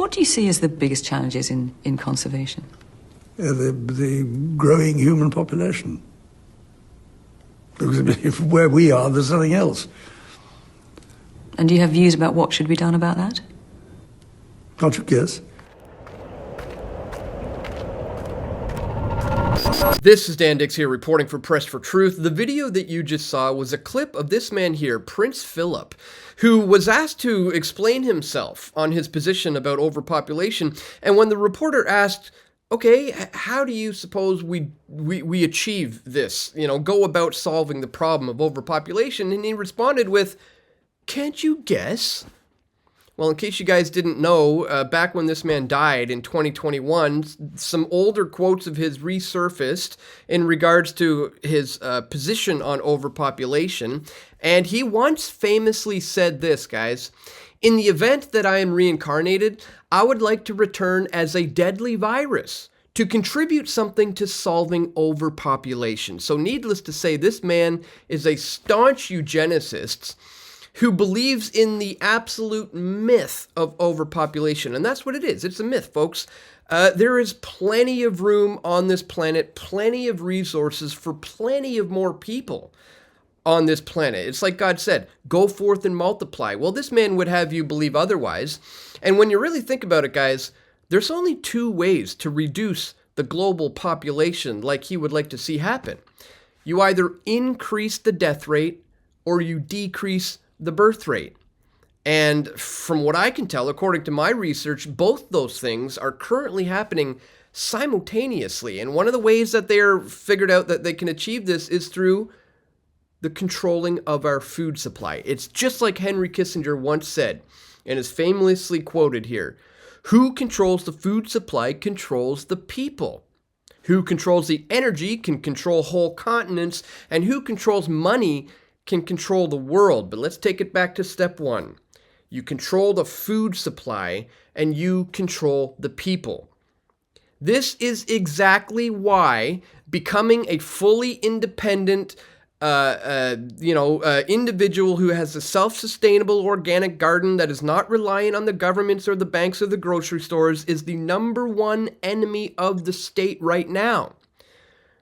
What do you see as the biggest challenges in conservation? The growing human population. Because if where we are, there's nothing else. And do you have views about what should be done about that? Can't you guess? This is Dan Dicks here reporting for Press for Truth. The video that you just saw was a clip of this man here, Prince Philip, who was asked to explain himself on his position about overpopulation. And when the reporter asked, okay, how do you suppose we achieve this, go about solving the problem of overpopulation? And he responded with, can't you guess? Well, in case you guys didn't know, back when this man died in 2021, some older quotes of his resurfaced in regards to his position on overpopulation. And he once famously said this, guys: in the event that I am reincarnated, I would like to return as a deadly virus to contribute something to solving overpopulation. So needless to say, this man is a staunch eugenicist who believes in the absolute myth of overpopulation. And that's what it is. It's a myth, folks. There is plenty of room on this planet, plenty of resources for plenty of more people on this planet. It's like God said, go forth and multiply. Well, this man would have you believe otherwise. And when you really think about it, guys, there's only two ways to reduce the global population like he would like to see happen. You either increase the death rate or you decrease the birth rate. And from what I can tell, according to my research, both those things are currently happening simultaneously. And one of the ways that they're figured out that they can achieve this is through the controlling of our food supply. It's just like Henry Kissinger once said, and is famously quoted here: who controls the food supply controls the people. Who controls the energy can control whole continents, and who controls money can control the world. But let's take it back to step one. You control the food supply and you control the people. This is exactly why becoming a fully independent individual who has a self-sustainable organic garden that is not reliant on the governments or the banks or the grocery stores is the #1 enemy of the state right now.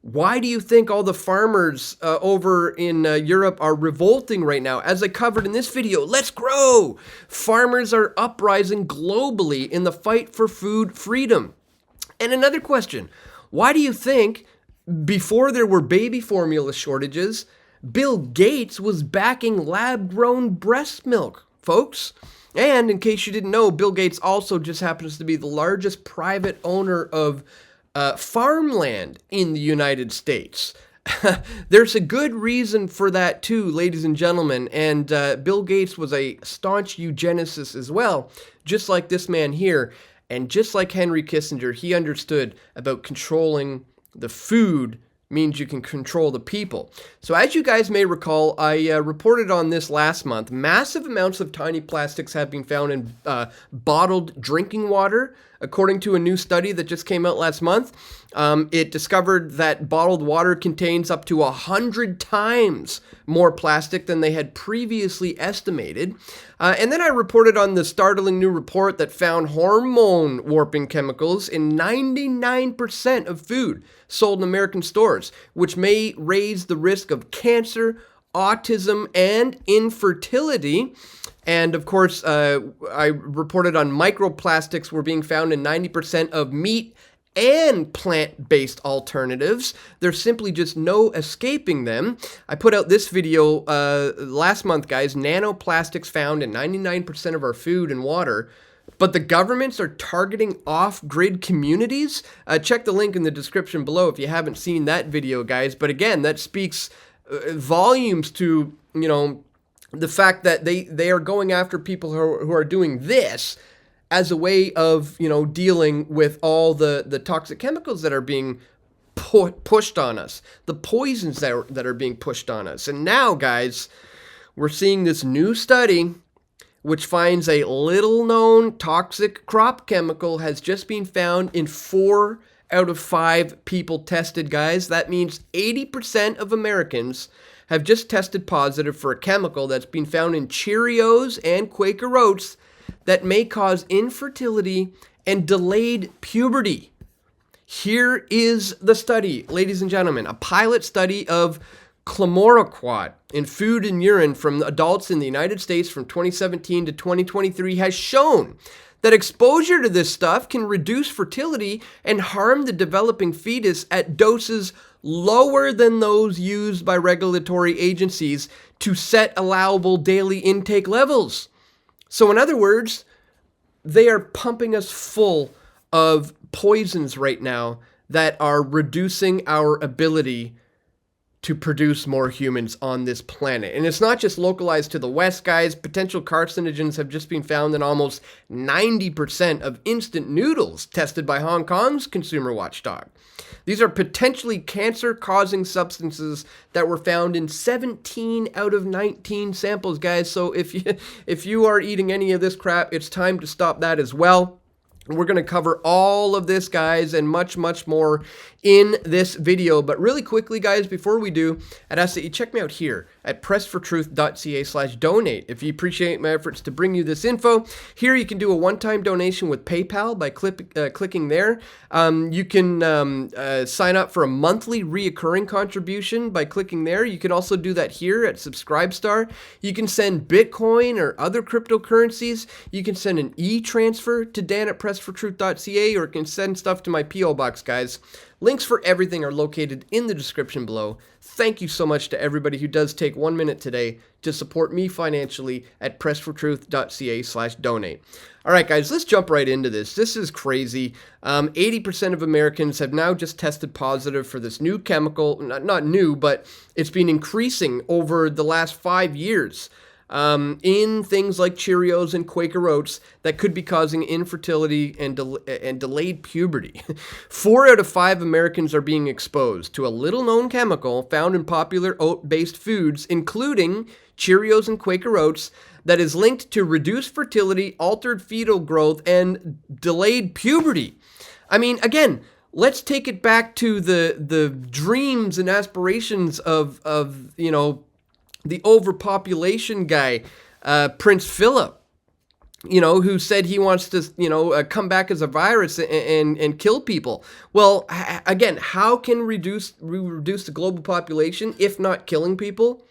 Why do you think all the farmers over in Europe are revolting right now? As I covered in this video, let's grow! Farmers are uprising globally in the fight for food freedom. And another question, why do you think before there were baby formula shortages, Bill Gates was backing lab-grown breast milk, folks? And in case you didn't know, Bill Gates also just happens to be the largest private owner of farmland in the United States. There's a good reason for that too, ladies and gentlemen. And Bill Gates was a staunch eugenicist as well, just like this man here. And just like Henry Kissinger, he understood about controlling the food means you can control the people. So as you guys may recall, I reported on this last month. Massive amounts of tiny plastics have been found in bottled drinking water. According to a new study that just came out last month, it discovered that bottled water contains up to 100 times more plastic than they had previously estimated. And then I reported on the startling new report that found hormone warping chemicals in 99% of food sold in American stores, which may raise the risk of cancer, autism, and infertility. And of course, I reported on microplastics were being found in 90% of meat and plant-based alternatives. There's simply just no escaping them. I put out this video last month, guys. Nanoplastics found in 99% of our food and water. But the governments are targeting off-grid communities? Check the link in the description below if you haven't seen that video, guys. But again, that speaks volumes to, the fact that they are going after people who are doing this as a way of, dealing with all the toxic chemicals that are being pushed on us, the poisons that are being pushed on us. And now, guys, we're seeing this new study which finds a little-known toxic crop chemical has just been found in 4 out of 5 people tested, guys. That means 80% of Americans have just tested positive for a chemical that's been found in Cheerios and Quaker Oats that may cause infertility and delayed puberty. Here is the study, ladies and gentlemen, a pilot study of chlormequat in food and urine from adults in the United States from 2017 to 2023 has shown that exposure to this stuff can reduce fertility and harm the developing fetus at doses lower than those used by regulatory agencies to set allowable daily intake levels. So in other words, they are pumping us full of poisons right now that are reducing our ability to produce more humans on this planet. And it's not just localized to the West, guys. Potential carcinogens have just been found in almost 90% of instant noodles tested by Hong Kong's consumer watchdog. These are potentially cancer-causing substances that were found in 17 out of 19 samples, guys. So if you are eating any of this crap, it's time to stop that as well. We're going to cover all of this, guys, and much, much more in this video. But really quickly, guys, before we do, I'd ask that you check me out here at pressfortruth.ca/donate. If you appreciate my efforts to bring you this info, here you can do a one-time donation with PayPal by clicking there. You can sign up for a monthly reoccurring contribution by clicking there. You can also do that here at Subscribestar. You can send Bitcoin or other cryptocurrencies. You can send an e-transfer to Dan at pressfortruth.ca, or can send stuff to my P.O. box, guys. Links for everything are located in the description below. Thank you so much to everybody who does take 1 minute today to support me financially at pressfortruth.ca/donate. All right, guys, let's jump right into this. This is crazy. 80% of Americans have now just tested positive for this new chemical. Not new, but it's been increasing over the last 5 years. In things like Cheerios and Quaker Oats that could be causing infertility and delayed puberty. 4 out of 5 Americans are being exposed to a little-known chemical found in popular oat-based foods, including Cheerios and Quaker Oats, that is linked to reduced fertility, altered fetal growth, and delayed puberty. I mean, again, let's take it back to the dreams and aspirations of you know, the overpopulation guy, Prince Philip, you know, who said he wants to, you know, come back as a virus and kill people. Well, again, how can we reduce the global population if not killing people?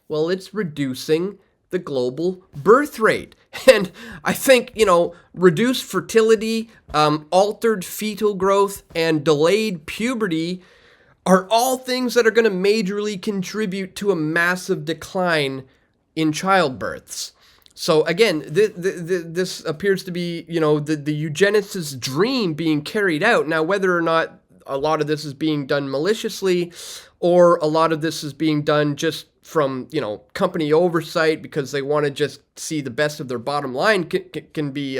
Well, it's reducing the global birth rate. And I think, you know, reduced fertility, altered fetal growth, and delayed puberty are all things that are going to majorly contribute to a massive decline in childbirths. So again, this appears to be, you know, the eugenicists' dream being carried out. Now, whether or not a lot of this is being done maliciously, or a lot of this is being done just from, you know, company oversight because they want to just see the best of their bottom line can be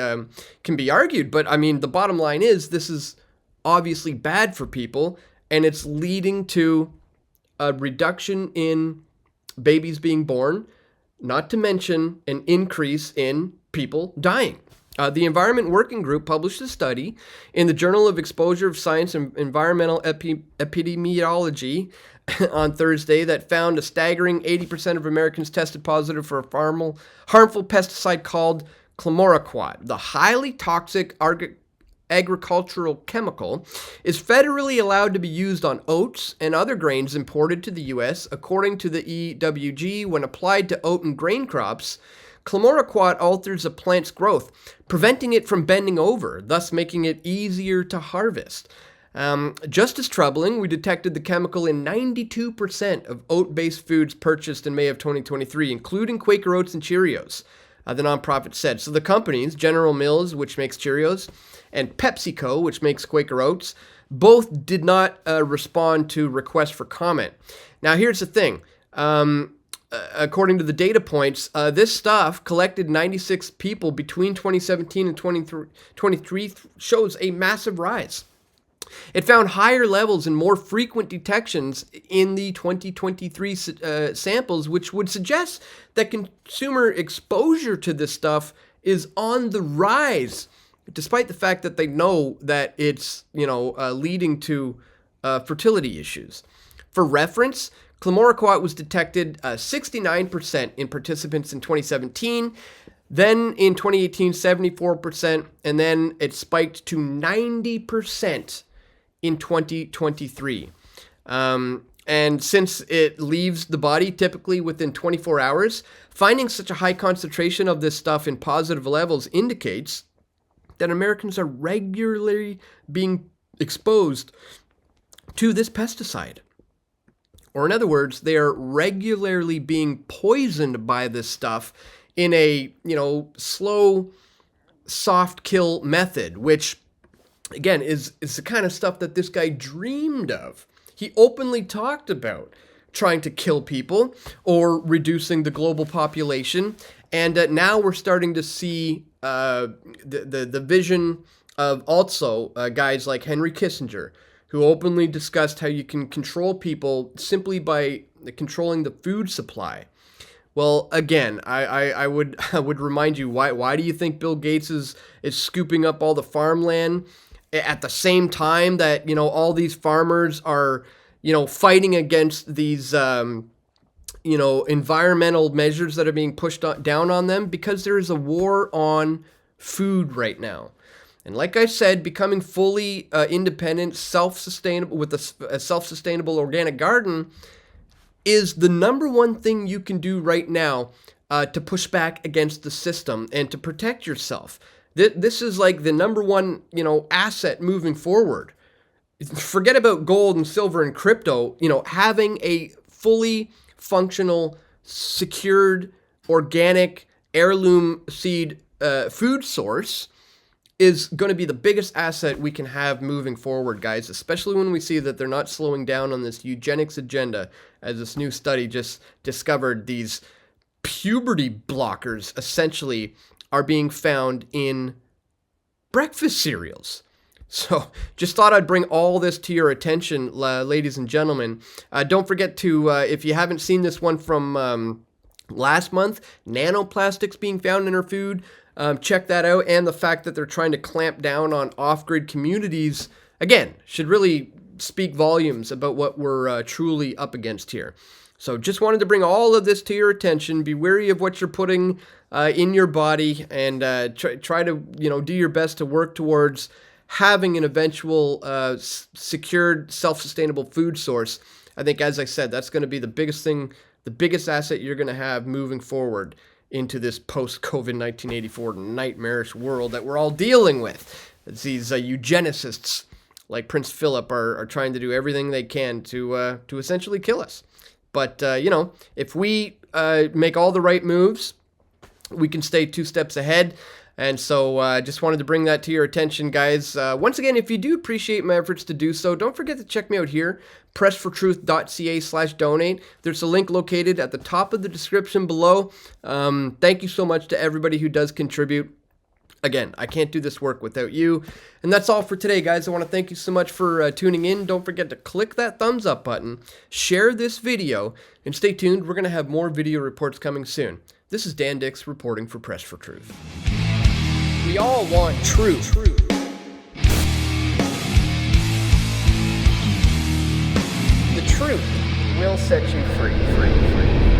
argued. But I mean, the bottom line is this is obviously bad for people. And it's leading to a reduction in babies being born, not to mention an increase in people dying. The Environment Working Group published a study in the Journal of Exposure of Science and Environmental Epidemiology on Thursday that found a staggering 80% of Americans tested positive for a harmful pesticide called chlormequat. The highly toxic agricultural chemical is federally allowed to be used on oats and other grains imported to the U.S. According to the EWG, when applied to oat and grain crops, chlormequat alters a plant's growth, preventing it from bending over, thus making it easier to harvest. Just as troubling, we detected the chemical in 92% of oat-based foods purchased in May of 2023, including Quaker Oats and Cheerios, the nonprofit said. So the companies, General Mills, which makes Cheerios, and PepsiCo, which makes Quaker Oats, both did not respond to requests for comment. Now, here's the thing. According to the data points, this stuff collected 96 people between 2017 and 2023 shows a massive rise. It found higher levels and more frequent detections in the 2023 samples, which would suggest that consumer exposure to this stuff is on the rise, despite the fact that they know that it's, you know, leading to fertility issues. For reference, chlormequat was detected 69% in participants in 2017, Then in 2018, 74%, and then it spiked to 90% in 2023. And since it leaves the body typically within 24 hours, finding such a high concentration of this stuff in positive levels indicates that Americans are regularly being exposed to this pesticide. Or in other words, they are regularly being poisoned by this stuff in a, slow, soft kill method, which, again, is the kind of stuff that this guy dreamed of. He openly talked about trying to kill people or reducing the global population. And now we're starting to see the vision of also guys like Henry Kissinger, who openly discussed how you can control people simply by controlling the food supply. Well, again, I would remind you, why do you think Bill Gates is scooping up all the farmland at the same time that, all these farmers are, fighting against these, environmental measures that are being pushed down on them? Because there is a war on food right now. And like I said, becoming fully independent, self-sustainable, with a self-sustainable organic garden is the number one thing you can do right now to push back against the system and to protect yourself. This is like the number one, asset moving forward. Forget about gold and silver and crypto. Having a fully functional, secured, organic, heirloom seed food source is going to be the biggest asset we can have moving forward, guys, especially when we see that they're not slowing down on this eugenics agenda, as this new study just discovered these puberty blockers essentially are being found in breakfast cereals. So just thought I'd bring all this to your attention, ladies and gentlemen. Don't forget to, if you haven't seen this one from last month, nanoplastics being found in our food, check that out. And the fact that they're trying to clamp down on off-grid communities, again, should really speak volumes about what we're truly up against here. So just wanted to bring all of this to your attention. Be wary of what you're putting in your body, and try to do your best to work towards having an eventual secured, self-sustainable food source. I think, as I said, that's going to be the biggest thing, the biggest asset you're going to have moving forward into this post-COVID 1984 nightmarish world that we're all dealing with. It's these eugenicists like Prince Philip are trying to do everything they can to essentially kill us. But, if we make all the right moves, we can stay 2 steps ahead. And so I just wanted to bring that to your attention, guys. Once again, if you do appreciate my efforts to do so, don't forget to check me out here, pressfortruth.ca/donate. There's a link located at the top of the description below. Thank you so much to everybody who does contribute. Again, I can't do this work without you. And that's all for today, guys. I want to thank you so much for tuning in. Don't forget to click that thumbs up button, share this video, and stay tuned. We're going to have more video reports coming soon. This is Dan Dicks reporting for Press for Truth. We all want truth. The truth will set you free.